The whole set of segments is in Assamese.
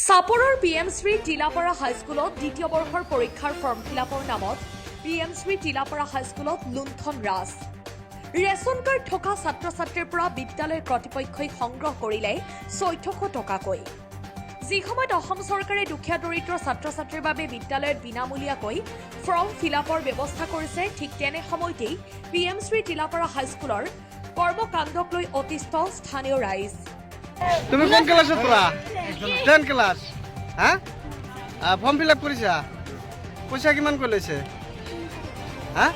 চাপৰৰ PM শ্ৰী টিলাপাৰা হাইস্কুলত দ্বিতীয় বৰ্ষৰ পৰীক্ষাৰ ফৰ্ম ফিলাপৰ নামত PM শ্ৰী টিলাপাৰা হাইস্কুলত লুণ্ঠন ৰাজ। ৰেচন কাৰ্ড থকা ছাত্ৰ ছাত্ৰীৰ পৰা বিদ্যালয় কৰ্তৃপক্ষই সংগ্ৰহ কৰিলে ১৪০০ টকাকৈ। যি সময়ত অসম চৰকাৰে দুখীয়া দৰিদ্ৰ ছাত্ৰ ছাত্ৰীৰ বাবে বিদ্যালয়ত বিনামূলীয়াকৈ ফৰ্ম ফিলাপৰ ব্যৱস্থা কৰিছে, ঠিক তেনে সময়তেই PM শ্ৰী টিলাপাৰা হাইস্কুলৰ কৰ্মকাণ্ডক লৈ অতিষ্ঠ স্থানীয় ৰাইজ। তুমি কোন ক্লাসত পড়া? 10 ক্লাস। হ্যাঁ, ফর্ম ফিল আপ করেছা? পয়সা কিমান করে লৈছে? হ্যাঁ,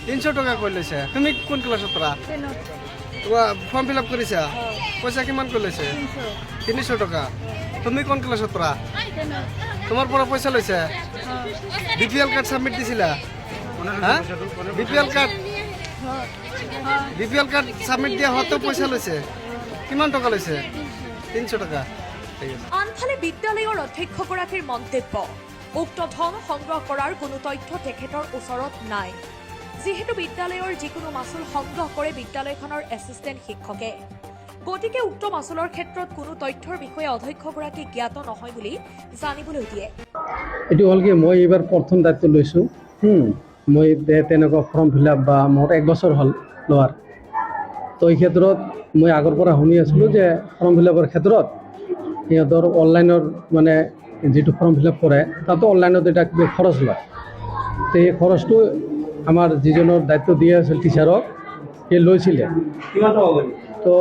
300 টাকা করে লৈছে। তুমি কোন ক্লাসত পড়া? 10। ফর্ম ফিল আপ করেছা? পয়সা কিমান করে লৈছে? 300 টাকা। তুমি কোন ক্লাসত পড়া? তোমার পড়া পয়সা লৈছে? BPL কার্ড সাবমিট দিছিলা? হ্যাঁ, BPL কার্ড সাবমিট দিয়া হতো পয়সা লৈছে? কিমান টকা লৈছে? 300 টাকা। আনফালে বিদ্যালয়ৰ অধ্যক্ষগৰাকীৰ মন্তব্য, উক্ত ধন সংগ্ৰহ কৰাৰ কোনো তথ্য তেখেতৰ ওচৰত নাই, যিহেতু বিদ্যালয়ৰ যিকোনো মাচুল সংগ্ৰহ কৰে বিদ্যালয়খনৰ এছিষ্টেণ্ট শিক্ষকে। গতিকে উক্ত মাচুলৰ ক্ষেত্ৰত কোনো তথ্যৰ বিষয়ে অধ্যক্ষগৰাকী জ্ঞাত নহয় বুলি জানিবলৈ দিয়ে। এইটো হ'ল কি, মই এইবাৰ প্ৰথম দায়িত্ব লৈছোঁ। মই তেনেকুৱা ফৰ্ম ফিল আপ বা মোৰ 1 বছৰ হ'ল লোৱাৰ। তো এই ক্ষেত্ৰত মই আগৰ পৰা শুনি আছিলোঁ যে ফৰ্ম ফিল আপৰ ক্ষেত্ৰত সিহঁতৰ অনলাইনৰ মানে যিটো ফৰ্ম ফিল আপ কৰে তাতো অনলাইনত এটা কিবা খৰচ লয়। তো সেই খৰচটো আমাৰ যিজনৰ দায়িত্ব দিয়া আছিল টিচাৰক, সি লৈছিলে। তো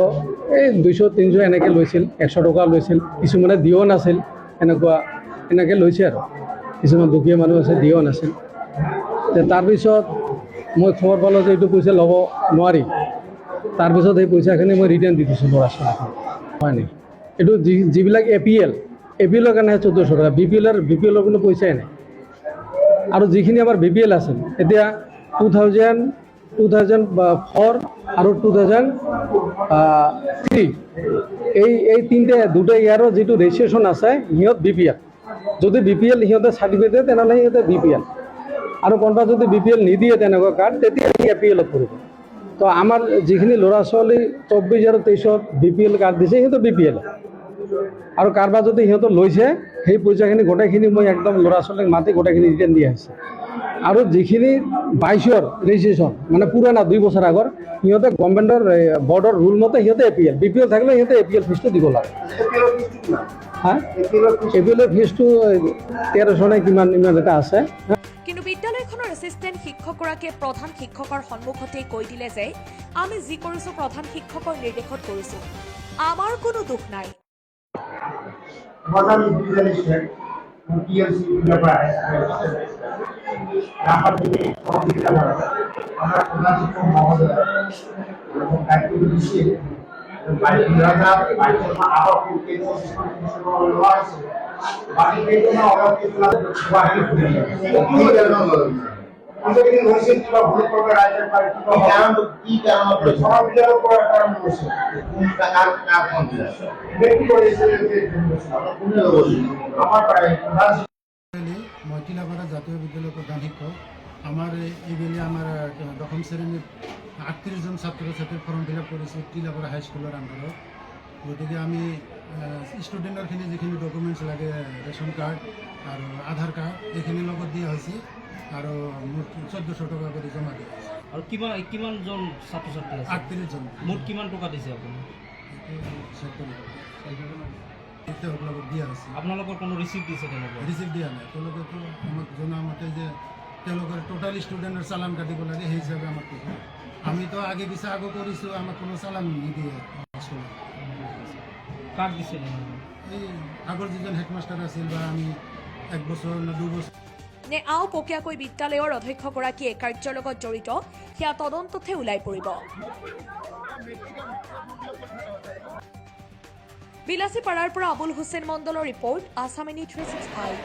এই 200-300 এনেকৈ লৈছিল, 100 টকা লৈছিল, কিছুমানে দিও নাছিল, এনেকৈ লৈছে আৰু কিছুমান দুখীয়া মানুহ আছে দিও নাছিল। তাৰপিছত মই খবৰ পালোঁ যে এইটো পইচা ল'ব নোৱাৰি। তাৰপিছত সেই পইচাখিনি মই ৰিটাৰ্ণ দি দিছোঁ ল'ৰা ছোৱালীক। হয় নেকি? এইটো যিবিলাক APLৰ কাৰণে 1400 টকা, BPLৰ কোনো পইচাই নাই। আৰু যিখিনি আমাৰ BPL আছিল, এতিয়া 2004 আৰু 2003 এই দুটা ইয়াৰৰ যিটো ৰেজিষ্ট্ৰেশ্যন আছে, সিহঁত BPL। যদি BPL সিহঁতে চাৰ্টিফিকেট দিয়ে তেনেহ'লে সিহঁতে BPL, আৰু কোনোবা যদি BPL নিদিয়ে তেনেকুৱা কাৰ্ড, তেতিয়া APLত পৰিব। তো আমাৰ যিখিনি ল'ৰা ছোৱালী 24 আৰু 23ত BPL কাৰ্ড দিছে, সিহঁতৰ BPL। আৰু কাৰোবাৰ যদি সিহঁতৰ লৈছে, সেই পইচাখিনি গোটেইখিনি মই একদম ল'ৰা ছোৱালীক মাতি গোটেইখিনি ৰিটাৰ্ণ দিয়া হৈছে। আৰু যিখিনি 22ৰ ৰেজিষ্ট্ৰেশ্যন মানে পুৰণা 2 বছৰ আগৰ, সিহঁতে গভৰ্ণমেণ্টৰ বৰ্ডৰ ৰুল মতে সিহঁতে BPL থাকিলে সিহঁতে APL ফিজটো দিব লাগে। হা, APLৰ ফিজটো 1300 নে কিমান এটা আছে। কিন্তু বিদ্যালয়খনৰ এছিষ্টেণ্ট শিক্ষকগৰাকীয়ে প্ৰধান শিক্ষকৰ সন্মুখতেই কৈ দিলে যে আমি যি কৰিছোঁ প্ৰধান শিক্ষকৰ নিৰ্দেশত কৰিছোঁ, আমাৰ কোনো দুখ নাই। মই টিলাপাৰা জাতীয় বিদ্যালয়ৰ প্ৰধান শিক্ষক। আমাৰ এইবেলি আমাৰ 10ম শ্ৰেণীত 38 জন ছাত্ৰ ছাত্ৰীৰ ফৰ্ম ফিল আপ কৰিছোঁ টিলাপাৰা হাইস্কুলৰ আণ্ডাৰত। গতিকে আমি ষ্টুডেণ্টৰখিনি যিখিনি ডকুমেণ্টছ লাগে, ৰেচন কাৰ্ড আৰু আধাৰ কাৰ্ড, এইখিনিৰ লগত দিয়া হৈছে আৰু মুঠ 1400 টকা কৰি জমা দিয়া হৈছে। আৰু কিমানজন ছাত্ৰ ছাত্ৰী আছে? 38 জন। মুঠ কিমান টকা দিছে আপুনি? তেওঁলোকক দিয়া হৈছে। আপোনালোকৰ কোনো ৰিচিপ্ট দিছে তেনেকুৱা? ৰিচিপ্ট দিয়া নাই। তেওঁলোকেতো আমাক জনোৱা মতে যে তেওঁলোকৰ টোটাল ষ্টুডেণ্টৰ চালান কাটিব লাগে, সেই হিচাপে আমাক কৈছে। আমিতো আগে পিছে কৰিছোঁ, আমাক কোনো চালান নিদিয়ে স্কুলত। কাক দিছে? এই আগৰ যিজন হেডমাষ্টাৰ আছিল বা আমি 1 বছৰ নে 2 বছৰ নে পকীয়াকৈ বিদ্যালয়ৰ অধ্যক্ষগৰাকীয়ে কাৰ্যৰ লগত জড়িত, সেয়া তদন্ততহে ওলাই পৰিব। বিলাসীপাৰাৰ পৰা আবুল হুছেইন মণ্ডলৰ ৰিপৰ্ট, আছাম ইনি 365।